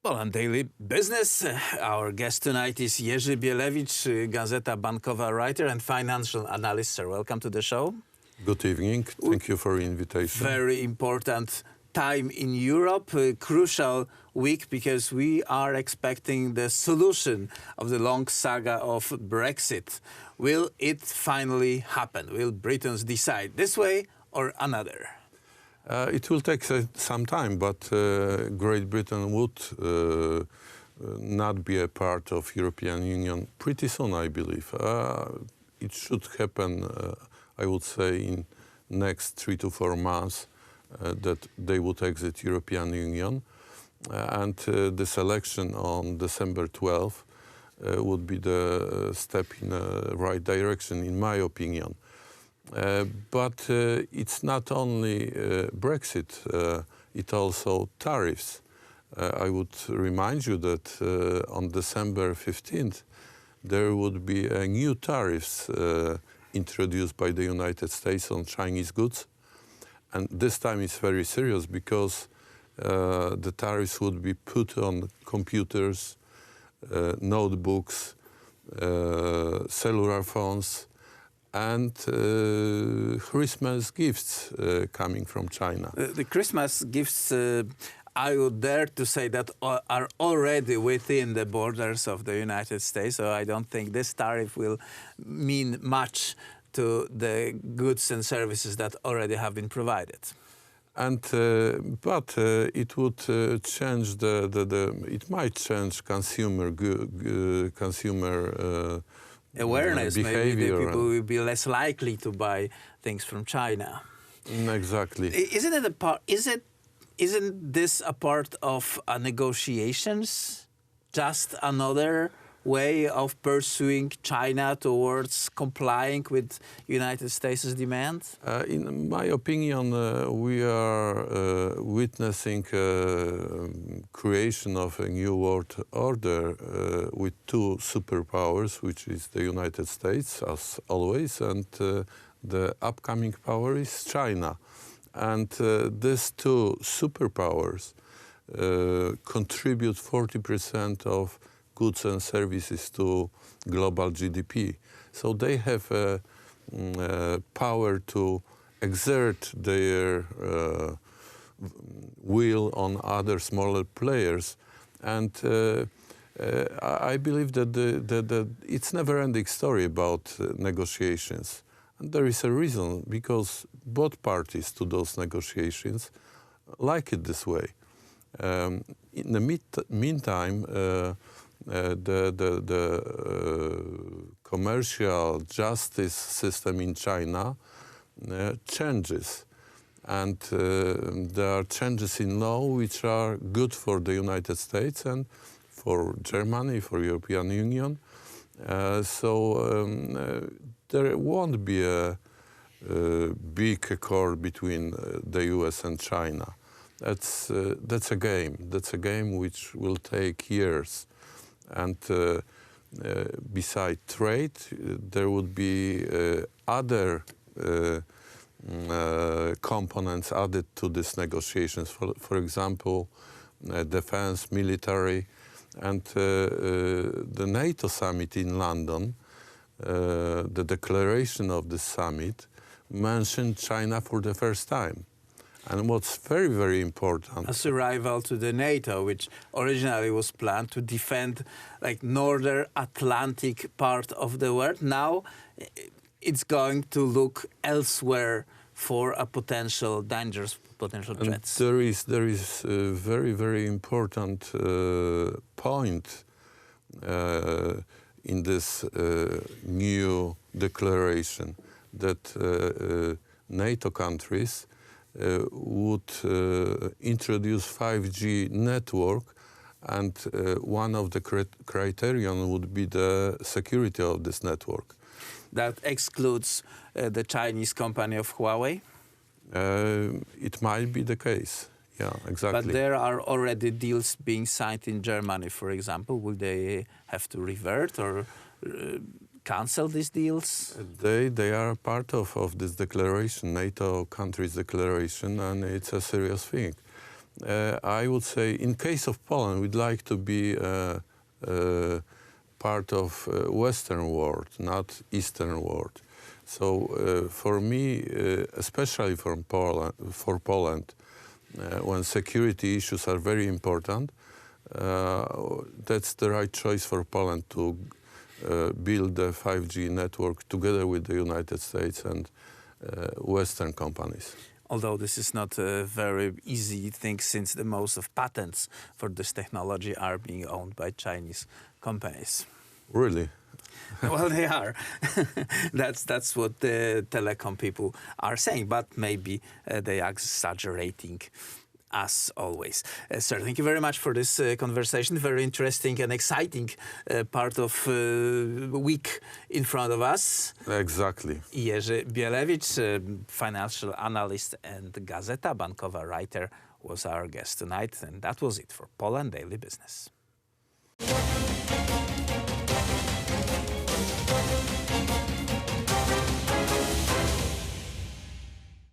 Well, on Daily Business, our guest tonight is Jerzy Bielewicz, Gazeta Bankowa writer and financial analyst. Sir, welcome to the show. Good evening. Thank you for the invitation. Very important time in Europe, a crucial week because we are expecting the solution of the long saga of Brexit. Will it finally happen? Will Britons decide this way or another? It will take some time, but Great Britain would not be a part of European Union pretty soon, I believe. It should happen, I would say, in next 3 to 4 months that they would exit European Union. And this election on December 12th would be the step in the right direction, in my opinion. But it's not only Brexit, it's also tariffs. I would remind you that on December 15th, there would be a new tariffs introduced by the United States on Chinese goods. And this time it's very serious because the tariffs would be put on computers, notebooks, cellular phones, and Christmas gifts coming from China. The Christmas gifts, I would dare to say that are already within the borders of the United States, so I don't think this tariff will mean much to the goods and services that already have been provided. And but it would change it might change consumer awareness. behavior. Maybe the people will be less likely to buy things from China. Exactly. Isn't this a part of negotiations? Just another way of pursuing China towards complying with United States' demand? In my opinion, we are witnessing creation of a new world order with two superpowers, which is the United States, as always, and the upcoming power is China. And these two superpowers contribute 40% of goods and services to global GDP. So they have power to exert their will on other smaller players. And I believe that it's never-ending story about negotiations. And there is a reason, because both parties to those negotiations like it this way. In the meantime, the commercial justice system in China changes. And there are changes in law which are good for the United States and for Germany, for European Union. There won't be a big accord between the US and China. That's a game. That's a game which will take years. And beside trade, there would be other components added to these negotiations. For example, defense, military, and the NATO summit in London. The declaration of the summit mentioned China for the first time. And what's very, very important... As a rival to the NATO, which originally was planned to defend like northern Atlantic part of the world. Now it's going to look elsewhere for a potential dangers, potential threats. And there is a very, very important point in this new declaration that NATO countries would introduce 5G network, and one of the criterion would be the security of this network. That excludes the Chinese company of Huawei? It might be the case. Yeah, exactly. But there are already deals being signed in Germany, for example. Will they have to revert or cancel these deals? They are part of this declaration, NATO countries' declaration, and it's a serious thing. I would say in case of Poland, we'd like to be part of Western world, not Eastern world. So for me, especially for Poland, when security issues are very important, that's the right choice for Poland to build the 5G network together with the United States and Western companies. Although this is not a very easy thing, since the most of patents for this technology are being owned by Chinese companies. Really? Well, they are. That's what the telecom people are saying, but maybe they are exaggerating, as always. Sir, thank you very much for this conversation. Very interesting and exciting part of week in front of us. Exactly. Jerzy Bielewicz, financial analyst and Gazeta Bankowa writer, was our guest tonight. And that was it for Poland Daily Business.